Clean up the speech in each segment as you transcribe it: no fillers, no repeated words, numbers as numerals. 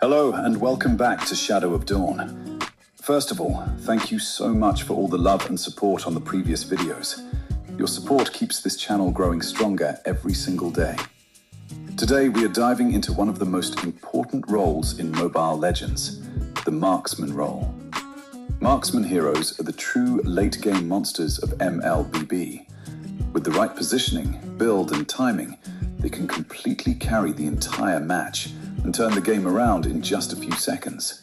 Hello and welcome back to Shadow of Dawn. First of all, thank you so much for all the love and support on the previous videos. Your support keeps this channel growing stronger every single day. Today we are diving into one of the most important roles in Mobile Legends, the Marksman role. Marksman Heroes are the true late-game monsters of MLBB. With the right positioning, build and timing, they can completely carry the entire match and turn the game around in just a few seconds.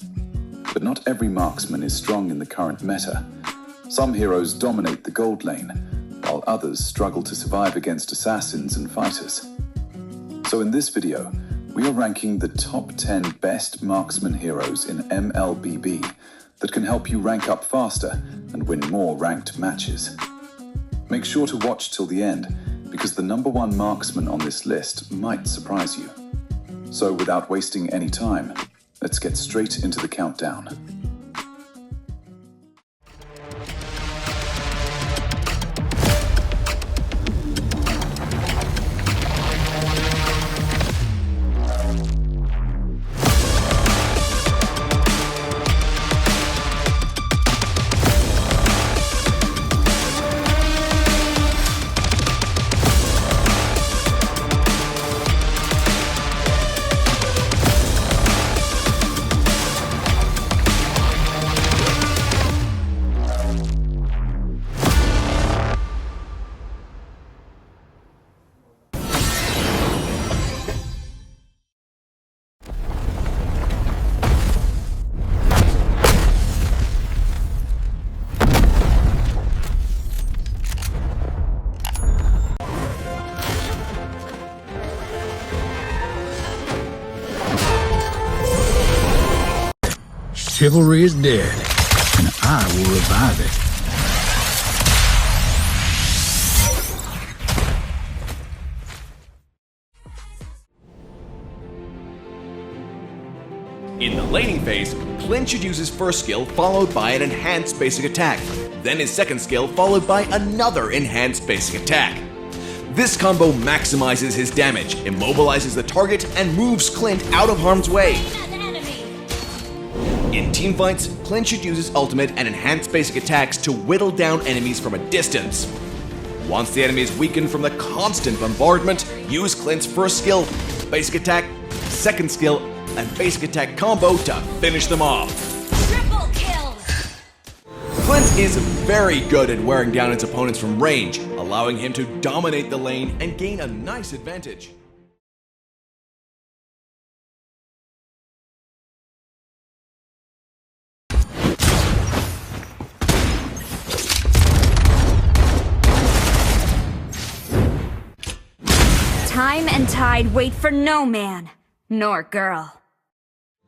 But not every marksman is strong in the current meta. Some heroes dominate the gold lane, while others struggle to survive against assassins and fighters. So in this video, we are ranking the top 10 best marksman heroes in MLBB that can help you rank up faster and win more ranked matches. Make sure to watch till the end, because the #1 marksman on this list might surprise you. So without wasting any time, let's get straight into the countdown. Chivalry is dead, and I will revive it. In the laning phase, Clint should use his first skill followed by an enhanced basic attack, then his second skill followed by another enhanced basic attack. This combo maximizes his damage, immobilizes the target, and moves Clint out of harm's way. In teamfights, Clint should use his ultimate and enhanced basic attacks to whittle down enemies from a distance. Once the enemy is weakened from the constant bombardment, use Clint's first skill, basic attack, second skill, and basic attack combo to finish them off. Triple kill! Clint is very good at wearing down its opponents from range, allowing him to dominate the lane and gain a nice advantage. Time and tide wait for no man, nor girl.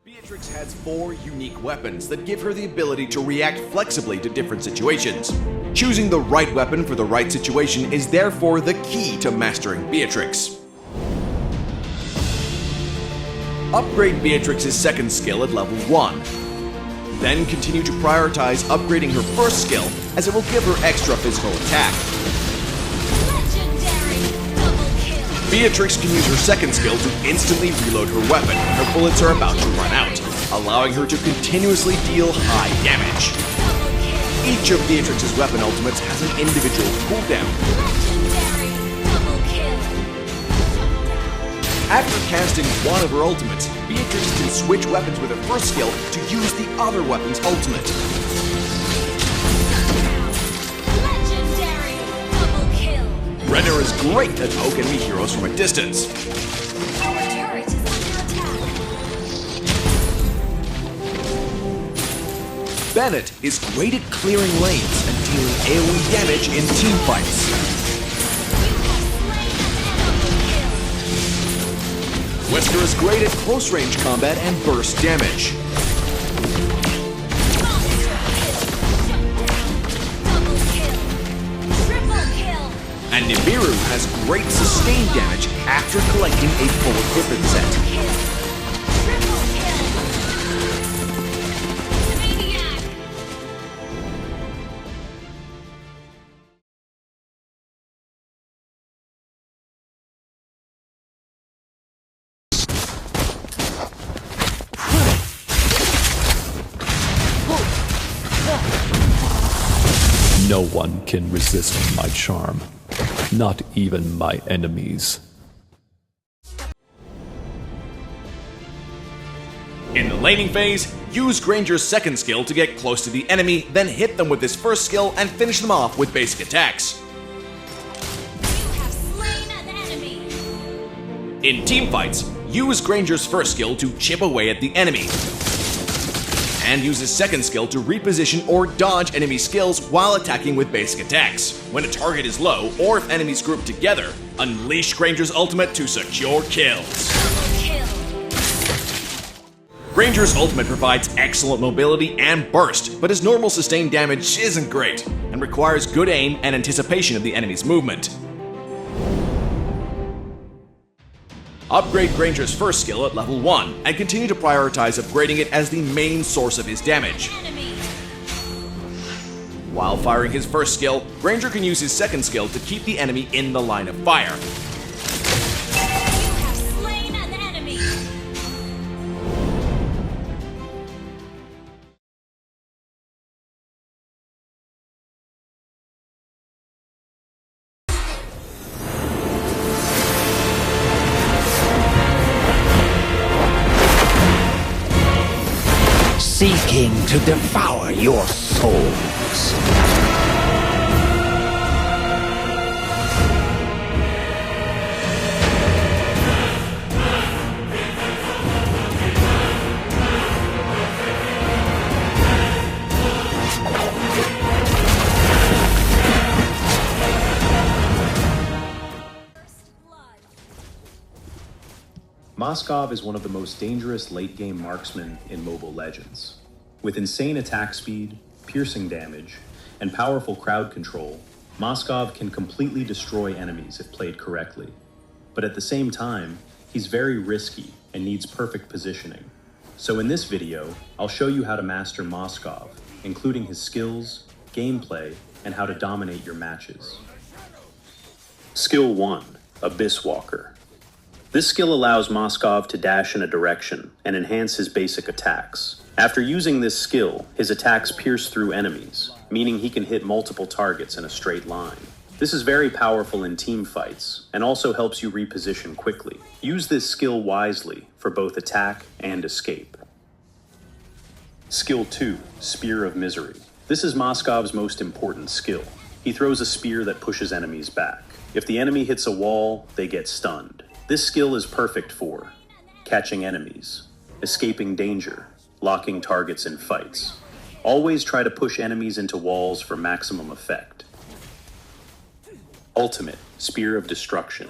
Beatrix has 4 unique weapons that give her the ability to react flexibly to different situations. Choosing the right weapon for the right situation is therefore the key to mastering Beatrix. Upgrade Beatrix's second skill at level 1. Then continue to prioritize upgrading her first skill, as it will give her extra physical attack. Beatrix can use her second skill to instantly reload her weapon when her bullets are about to run out, allowing her to continuously deal high damage. Each of Beatrix's weapon ultimates has an individual cooldown. After casting one of her ultimates, Beatrix can switch weapons with her first skill to use the other weapon's ultimate. Granger is great at poke enemy heroes from a distance. Our turret is under attack. Bennett is great at clearing lanes and dealing AoE damage in teamfights. Wesker is great at close-range combat and burst damage. And Nibiru has great sustained damage after collecting a full equipment set. No one can resist my charm. Not even my enemies. In the laning phase, use Granger's second skill to get close to the enemy, then hit them with his first skill and finish them off with basic attacks. You have slain an enemy. In teamfights, use Granger's first skill to chip away at the enemy, and use his second skill to reposition or dodge enemy skills while attacking with basic attacks. When a target is low, or if enemies group together, unleash Granger's ultimate to secure kills. Kill. Granger's ultimate provides excellent mobility and burst, but his normal sustained damage isn't great, and requires good aim and anticipation of the enemy's movement. Upgrade Granger's first skill at level 1, and continue to prioritize upgrading it as the main source of his damage. Enemy. While firing his first skill, Granger can use his second skill to keep the enemy in the line of fire. You have slain an enemy. Seeking to devour your souls. Moskov is one of the most dangerous late-game marksmen in Mobile Legends. With insane attack speed, piercing damage, and powerful crowd control, Moskov can completely destroy enemies if played correctly. But at the same time, he's very risky and needs perfect positioning. So in this video, I'll show you how to master Moskov, including his skills, gameplay, and how to dominate your matches. Skill 1, Abyss Walker. This skill allows Moskov to dash in a direction and enhance his basic attacks. After using this skill, his attacks pierce through enemies, meaning he can hit multiple targets in a straight line. This is very powerful in team fights, and also helps you reposition quickly. Use this skill wisely for both attack and escape. Skill 2, Spear of Misery. This is Moskov's most important skill. He throws a spear that pushes enemies back. If the enemy hits a wall, they get stunned. This skill is perfect for catching enemies, escaping danger, locking targets in fights. Always try to push enemies into walls for maximum effect. Ultimate, Spear of Destruction.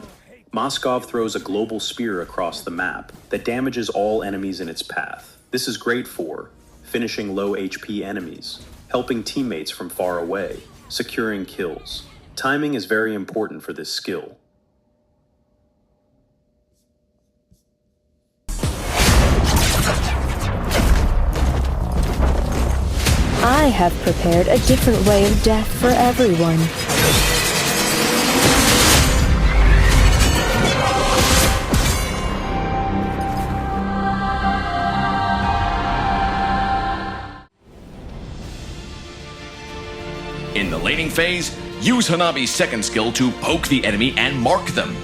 Moskov throws a global spear across the map that damages all enemies in its path. This is great for finishing low HP enemies, helping teammates from far away, securing kills. Timing is very important for this skill. I have prepared a different way of death for everyone. In the laning phase, use Hanabi's second skill to poke the enemy and mark them,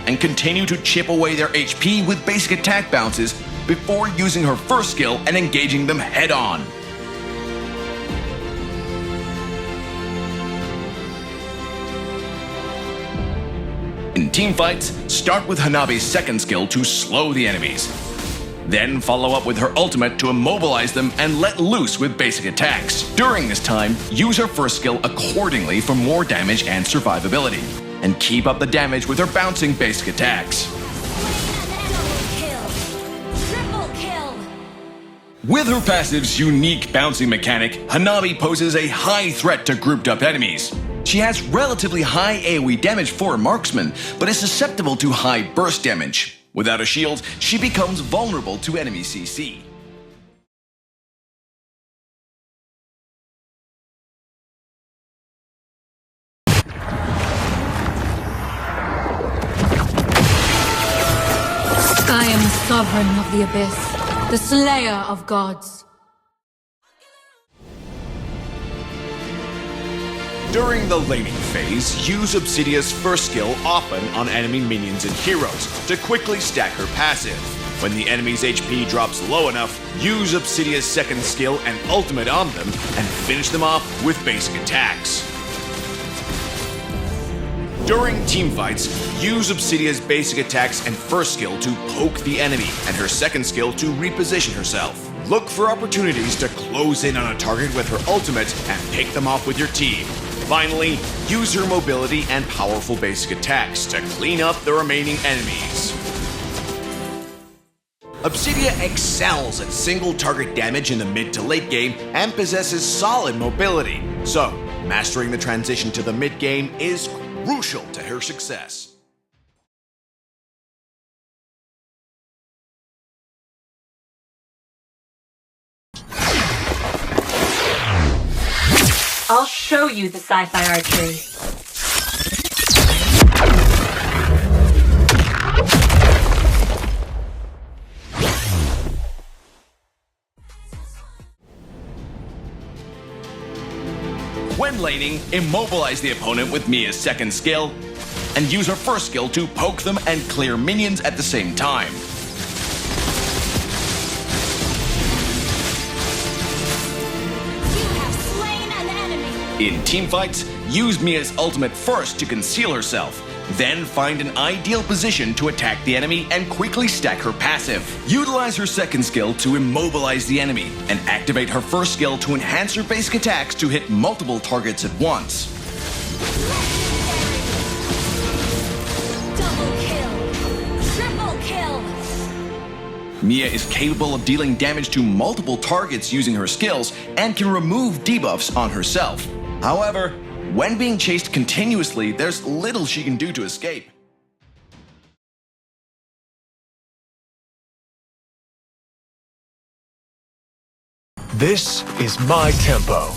and continue to chip away their HP with basic attack bounces before using her first skill and engaging them head-on. In teamfights, start with Hanabi's second skill to slow the enemies. Then follow up with her ultimate to immobilize them and let loose with basic attacks. During this time, use her first skill accordingly for more damage and survivability, and keep up the damage with her bouncing basic attacks. Triple kill. With her passive's unique bouncing mechanic, Hanabi poses a high threat to grouped up enemies. She has relatively high AoE damage for a marksman, but is susceptible to high burst damage. Without a shield, she becomes vulnerable to enemy CC. I am the sovereign of the abyss, the slayer of gods. During the laning phase, use Obsidia's first skill often on enemy minions and heroes to quickly stack her passive. When the enemy's HP drops low enough, use Obsidia's second skill and ultimate on them and finish them off with basic attacks. During teamfights, use Obsidia's basic attacks and first skill to poke the enemy, and her second skill to reposition herself. Look for opportunities to close in on a target with her ultimate and pick them off with your team. Finally, use her mobility and powerful basic attacks to clean up the remaining enemies. Obsidia excels at single target damage in the mid to late game and possesses solid mobility, so mastering the transition to the mid game is crucial to her success. I'll show you the sci-fi archery. When laning, immobilize the opponent with Miya's second skill, and use her first skill to poke them and clear minions at the same time. In teamfights, use Miya's ultimate first to conceal herself, then find an ideal position to attack the enemy and quickly stack her passive. Utilize her second skill to immobilize the enemy, and activate her first skill to enhance her basic attacks to hit multiple targets at once. Double kill! Triple kill! Miya is capable of dealing damage to multiple targets using her skills and can remove debuffs on herself. However, when being chased continuously, there's little she can do to escape. This is my tempo.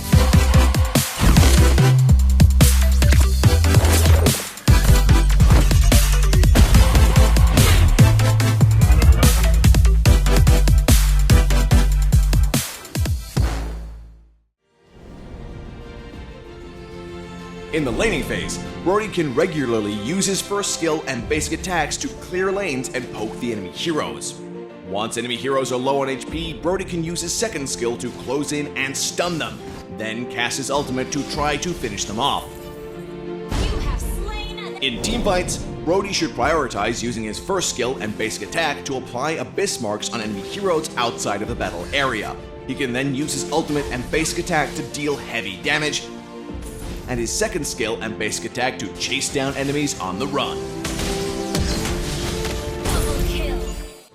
In the laning phase, Brody can regularly use his first skill and basic attacks to clear lanes and poke the enemy heroes. Once enemy heroes are low on HP, Brody can use his second skill to close in and stun them, then cast his ultimate to try to finish them off. In teamfights, Brody should prioritize using his first skill and basic attack to apply abyss marks on enemy heroes outside of the battle area. He can then use his ultimate and basic attack to deal heavy damage, and his second skill and basic attack to chase down enemies on the run.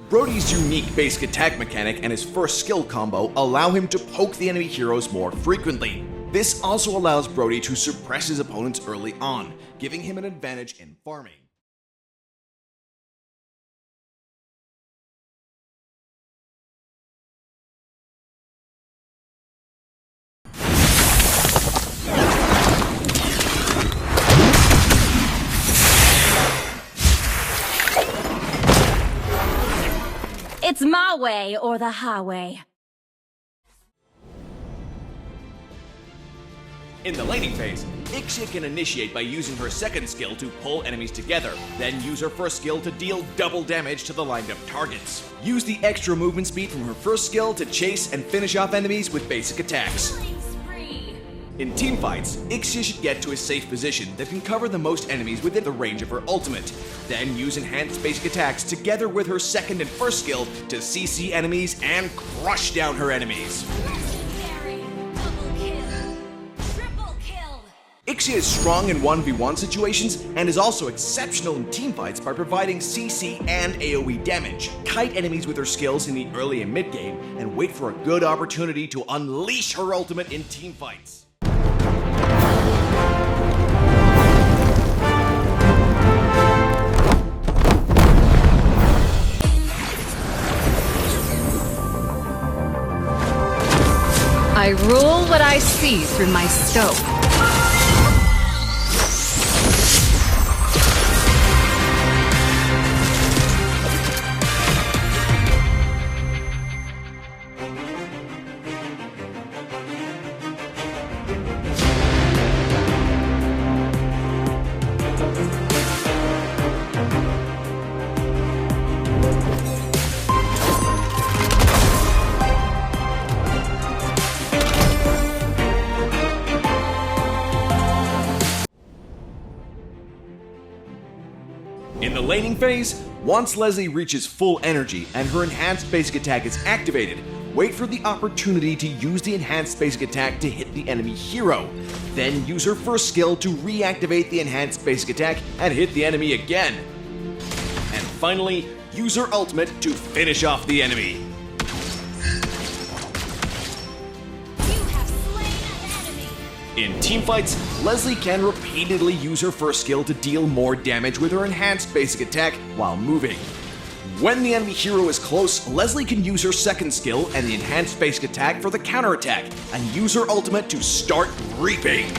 Brody's unique basic attack mechanic and his first skill combo allow him to poke the enemy heroes more frequently. This also allows Brody to suppress his opponents early on, giving him an advantage in farming. It's my way or the highway. In the laning phase, Ixia can initiate by using her second skill to pull enemies together, then use her first skill to deal double damage to the lined up targets. Use the extra movement speed from her first skill to chase and finish off enemies with basic attacks. In teamfights, Ixia should get to a safe position that can cover the most enemies within the range of her ultimate, then use enhanced basic attacks together with her second and first skill to CC enemies and crush down her enemies. Ixia is strong in 1v1 situations and is also exceptional in teamfights by providing CC and AoE damage. Kite enemies with her skills in the early and mid game and wait for a good opportunity to unleash her ultimate in teamfights. I rule what I see through my scope. In the laning phase, once Lesley reaches full energy and her enhanced basic attack is activated, wait for the opportunity to use the enhanced basic attack to hit the enemy hero. Then use her first skill to reactivate the enhanced basic attack and hit the enemy again. And finally, use her ultimate to finish off the enemy. In teamfights, Lesley can repeatedly use her first skill to deal more damage with her enhanced basic attack while moving. When the enemy hero is close, Lesley can use her second skill and the enhanced basic attack for the counterattack, and use her ultimate to start reaping.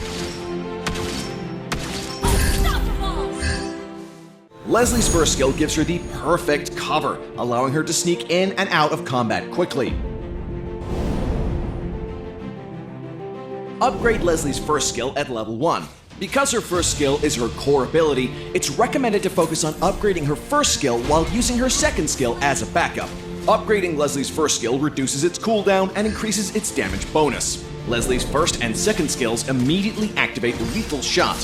Lesley's first skill gives her the perfect cover, allowing her to sneak in and out of combat quickly. Upgrade Lesley's first skill at level 1. Because her first skill is her core ability, it's recommended to focus on upgrading her first skill while using her second skill as a backup. Upgrading Lesley's first skill reduces its cooldown and increases its damage bonus. Lesley's first and second skills immediately activate Lethal Shot.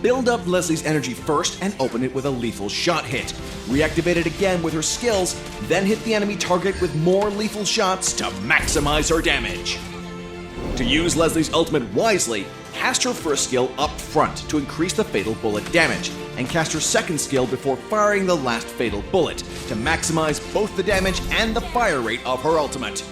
Build up Lesley's energy first and open it with a Lethal Shot hit. Reactivate it again with her skills, then hit the enemy target with more lethal shots to maximize her damage. To use Lesley's ultimate wisely, cast her first skill up front to increase the fatal bullet damage, and cast her second skill before firing the last fatal bullet to maximize both the damage and the fire rate of her ultimate.